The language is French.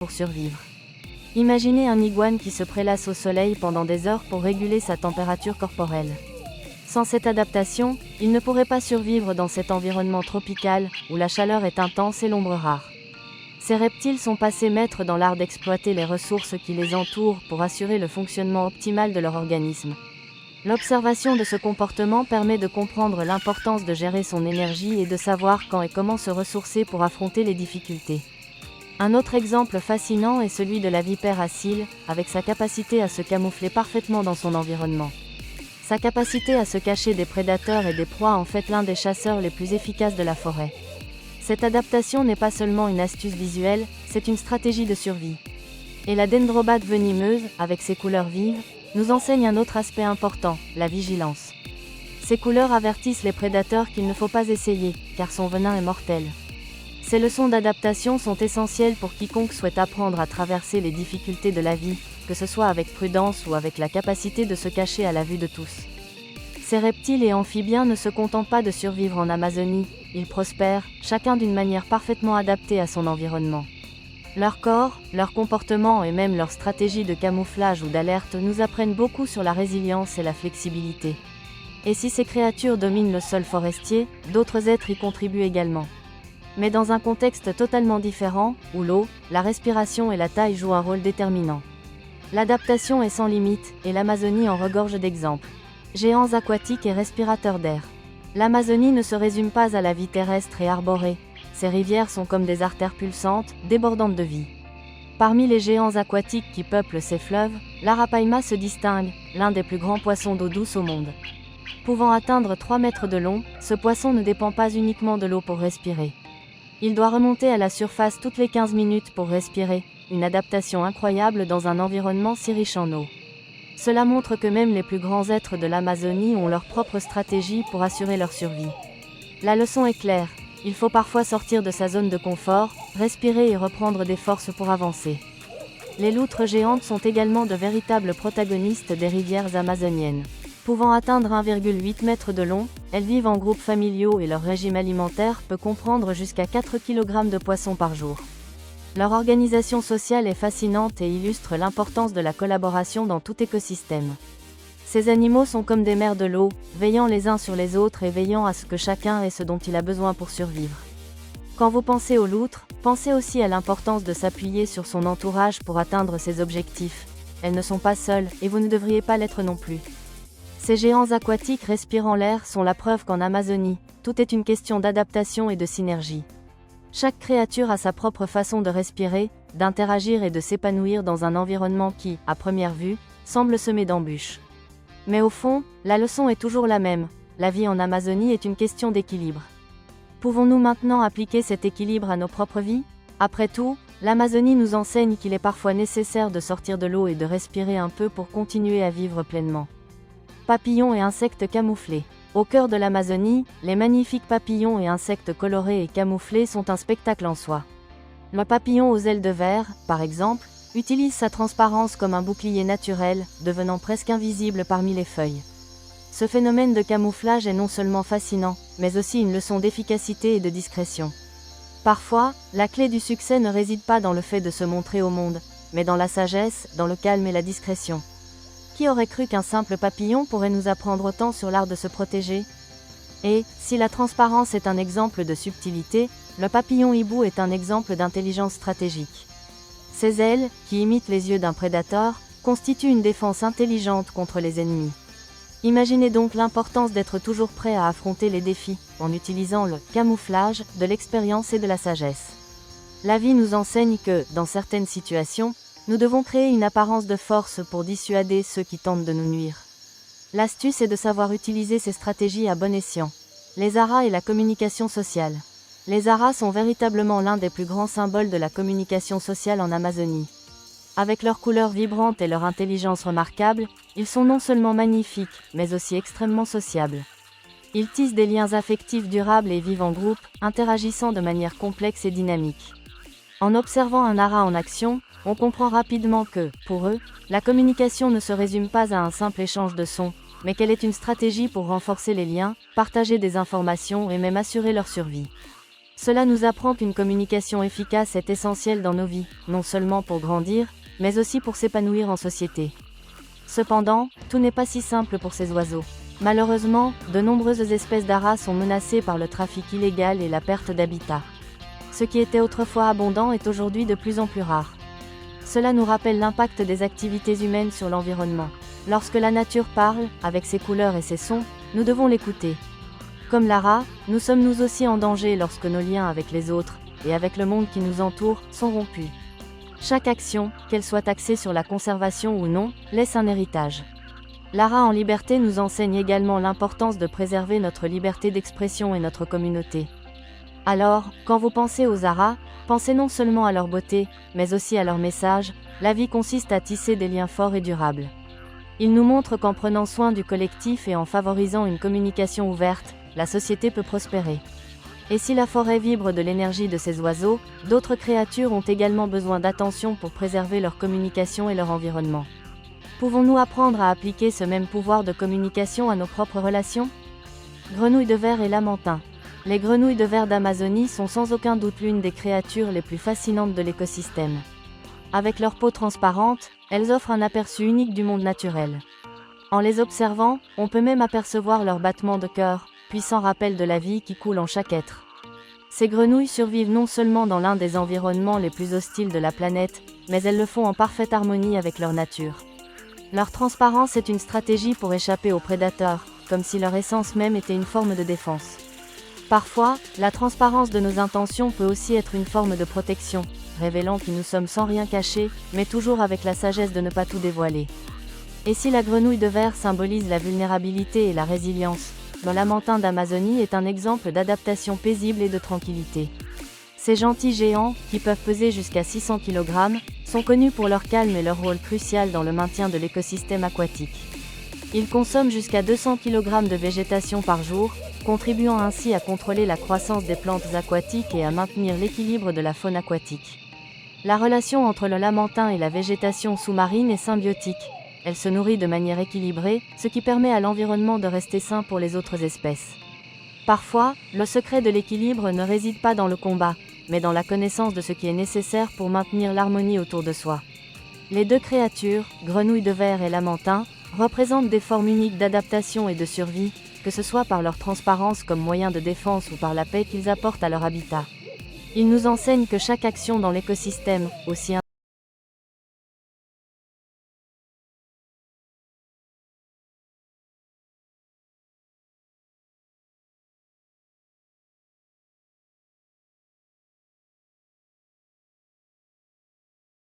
pour survivre. Imaginez un iguane qui se prélasse au soleil pendant des heures pour réguler sa température corporelle. Sans cette adaptation, il ne pourrait pas survivre dans cet environnement tropical, où la chaleur est intense et l'ombre rare. Ces reptiles sont passés maîtres dans l'art d'exploiter les ressources qui les entourent pour assurer le fonctionnement optimal de leur organisme. L'observation de ce comportement permet de comprendre l'importance de gérer son énergie et de savoir quand et comment se ressourcer pour affronter les difficultés. Un autre exemple fascinant est celui de la vipère à cils, avec sa capacité à se camoufler parfaitement dans son environnement. Sa capacité à se cacher des prédateurs et des proies en fait l'un des chasseurs les plus efficaces de la forêt. Cette adaptation n'est pas seulement une astuce visuelle, c'est une stratégie de survie. Et la dendrobate venimeuse, avec ses couleurs vives, nous enseigne un autre aspect important, la vigilance. Ces couleurs avertissent les prédateurs qu'il ne faut pas essayer, car son venin est mortel. Ces leçons d'adaptation sont essentielles pour quiconque souhaite apprendre à traverser les difficultés de la vie, que ce soit avec prudence ou avec la capacité de se cacher à la vue de tous. Ces reptiles et amphibiens ne se contentent pas de survivre en Amazonie, ils prospèrent, chacun d'une manière parfaitement adaptée à son environnement. Leur corps, leur comportement et même leur stratégie de camouflage ou d'alerte nous apprennent beaucoup sur la résilience et la flexibilité. Et si ces créatures dominent le sol forestier, d'autres êtres y contribuent également. Mais dans un contexte totalement différent, où l'eau, la respiration et la taille jouent un rôle déterminant. L'adaptation est sans limite, et l'Amazonie en regorge d'exemples. Géants aquatiques et respirateurs d'air. L'Amazonie ne se résume pas à la vie terrestre et arborée. Ces rivières sont comme des artères pulsantes, débordantes de vie. Parmi les géants aquatiques qui peuplent ces fleuves, l'arapaima se distingue, l'un des plus grands poissons d'eau douce au monde. Pouvant atteindre 3 mètres de long, ce poisson ne dépend pas uniquement de l'eau pour respirer. Il doit remonter à la surface toutes les 15 minutes pour respirer, une adaptation incroyable dans un environnement si riche en eau. Cela montre que même les plus grands êtres de l'Amazonie ont leur propre stratégie pour assurer leur survie. La leçon est claire, il faut parfois sortir de sa zone de confort, respirer et reprendre des forces pour avancer. Les loutres géantes sont également de véritables protagonistes des rivières amazoniennes. Pouvant atteindre 1,8 m de long, elles vivent en groupes familiaux et leur régime alimentaire peut comprendre jusqu'à 4 kg de poissons par jour. Leur organisation sociale est fascinante et illustre l'importance de la collaboration dans tout écosystème. Ces animaux sont comme des mères de l'eau, veillant les uns sur les autres et veillant à ce que chacun ait ce dont il a besoin pour survivre. Quand vous pensez aux loutres, pensez aussi à l'importance de s'appuyer sur son entourage pour atteindre ses objectifs. Elles ne sont pas seules, et vous ne devriez pas l'être non plus. Ces géants aquatiques respirant l'air sont la preuve qu'en Amazonie, tout est une question d'adaptation et de synergie. Chaque créature a sa propre façon de respirer, d'interagir et de s'épanouir dans un environnement qui, à première vue, semble semé d'embûches. Mais au fond, la leçon est toujours la même, la vie en Amazonie est une question d'équilibre. Pouvons-nous maintenant appliquer cet équilibre à nos propres vies ? Après tout, l'Amazonie nous enseigne qu'il est parfois nécessaire de sortir de l'eau et de respirer un peu pour continuer à vivre pleinement. Papillons et insectes camouflés. Au cœur de l'Amazonie, les magnifiques papillons et insectes colorés et camouflés sont un spectacle en soi. Le papillon aux ailes de verre, par exemple, utilise sa transparence comme un bouclier naturel, devenant presque invisible parmi les feuilles. Ce phénomène de camouflage est non seulement fascinant, mais aussi une leçon d'efficacité et de discrétion. Parfois, la clé du succès ne réside pas dans le fait de se montrer au monde, mais dans la sagesse, dans le calme et la discrétion. Qui aurait cru qu'un simple papillon pourrait nous apprendre autant sur l'art de se protéger ? Et, si la transparence est un exemple de subtilité, le papillon hibou est un exemple d'intelligence stratégique. Ses ailes, qui imitent les yeux d'un prédateur, constituent une défense intelligente contre les ennemis. Imaginez donc l'importance d'être toujours prêt à affronter les défis, en utilisant le camouflage, de l'expérience et de la sagesse. La vie nous enseigne que, dans certaines situations, nous devons créer une apparence de force pour dissuader ceux qui tentent de nous nuire. L'astuce est de savoir utiliser ces stratégies à bon escient. Les aras et la communication sociale. Les aras sont véritablement l'un des plus grands symboles de la communication sociale en Amazonie. Avec leurs couleurs vibrantes et leur intelligence remarquable, ils sont non seulement magnifiques, mais aussi extrêmement sociables. Ils tissent des liens affectifs durables et vivent en groupe, interagissant de manière complexe et dynamique. En observant un ara en action, on comprend rapidement que, pour eux, la communication ne se résume pas à un simple échange de sons, mais qu'elle est une stratégie pour renforcer les liens, partager des informations et même assurer leur survie. Cela nous apprend qu'une communication efficace est essentielle dans nos vies, non seulement pour grandir, mais aussi pour s'épanouir en société. Cependant, tout n'est pas si simple pour ces oiseaux. Malheureusement, de nombreuses espèces d'aras sont menacées par le trafic illégal et la perte d'habitat. Ce qui était autrefois abondant est aujourd'hui de plus en plus rare. Cela nous rappelle l'impact des activités humaines sur l'environnement. Lorsque la nature parle, avec ses couleurs et ses sons, nous devons l'écouter. Comme l'ara, nous sommes nous aussi en danger lorsque nos liens avec les autres, et avec le monde qui nous entoure, sont rompus. Chaque action, qu'elle soit axée sur la conservation ou non, laisse un héritage. L'ara en liberté nous enseigne également l'importance de préserver notre liberté d'expression et notre communauté. Alors, quand vous pensez aux aras, pensez non seulement à leur beauté, mais aussi à leur message. La vie consiste à tisser des liens forts et durables. Ils nous montrent qu'en prenant soin du collectif et en favorisant une communication ouverte, la société peut prospérer. Et si la forêt vibre de l'énergie de ces oiseaux, d'autres créatures ont également besoin d'attention pour préserver leur communication et leur environnement. Pouvons-nous apprendre à appliquer ce même pouvoir de communication à nos propres relations? Grenouilles de verre et lamantins. Les grenouilles de verre d'Amazonie sont sans aucun doute l'une des créatures les plus fascinantes de l'écosystème. Avec leur peau transparente, elles offrent un aperçu unique du monde naturel. En les observant, on peut même apercevoir leurs battements de cœur, puissant rappel de la vie qui coule en chaque être. Ces grenouilles survivent non seulement dans l'un des environnements les plus hostiles de la planète, mais elles le font en parfaite harmonie avec leur nature. Leur transparence est une stratégie pour échapper aux prédateurs, comme si leur essence même était une forme de défense. Parfois, la transparence de nos intentions peut aussi être une forme de protection, révélant que nous sommes sans rien cacher, mais toujours avec la sagesse de ne pas tout dévoiler. Et si la grenouille de verre symbolise la vulnérabilité et la résilience, le lamantin d'Amazonie est un exemple d'adaptation paisible et de tranquillité. Ces gentils géants, qui peuvent peser jusqu'à 600 kg, sont connus pour leur calme et leur rôle crucial dans le maintien de l'écosystème aquatique. Ils consomment jusqu'à 200 kg de végétation par jour, contribuant ainsi à contrôler la croissance des plantes aquatiques et à maintenir l'équilibre de la faune aquatique. La relation entre le lamantin et la végétation sous-marine est symbiotique. Elle se nourrit de manière équilibrée, ce qui permet à l'environnement de rester sain pour les autres espèces. Parfois, le secret de l'équilibre ne réside pas dans le combat, mais dans la connaissance de ce qui est nécessaire pour maintenir l'harmonie autour de soi. Les deux créatures, grenouilles de verre et lamantin, représentent des formes uniques d'adaptation et de survie, que ce soit par leur transparence comme moyen de défense ou par la paix qu'ils apportent à leur habitat. Ils nous enseignent que chaque action dans l'écosystème, aussi